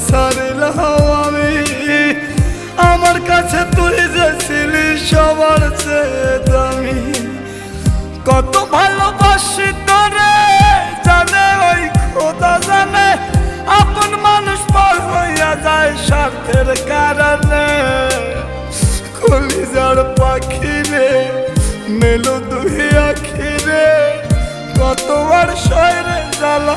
ছাড়লাম আমি। আমার কাছে তুই যে ছিলি সবার চেয়ে দামি। কত ভালোবাসি তোরে জানে ওই খোদা জানে, আপন মানুষ পর হইয়া যায় স্বার্থের কারণে। কলিজার পাখি রে মেলো দুই আখি রে, কত আর শয়রে জ্বালা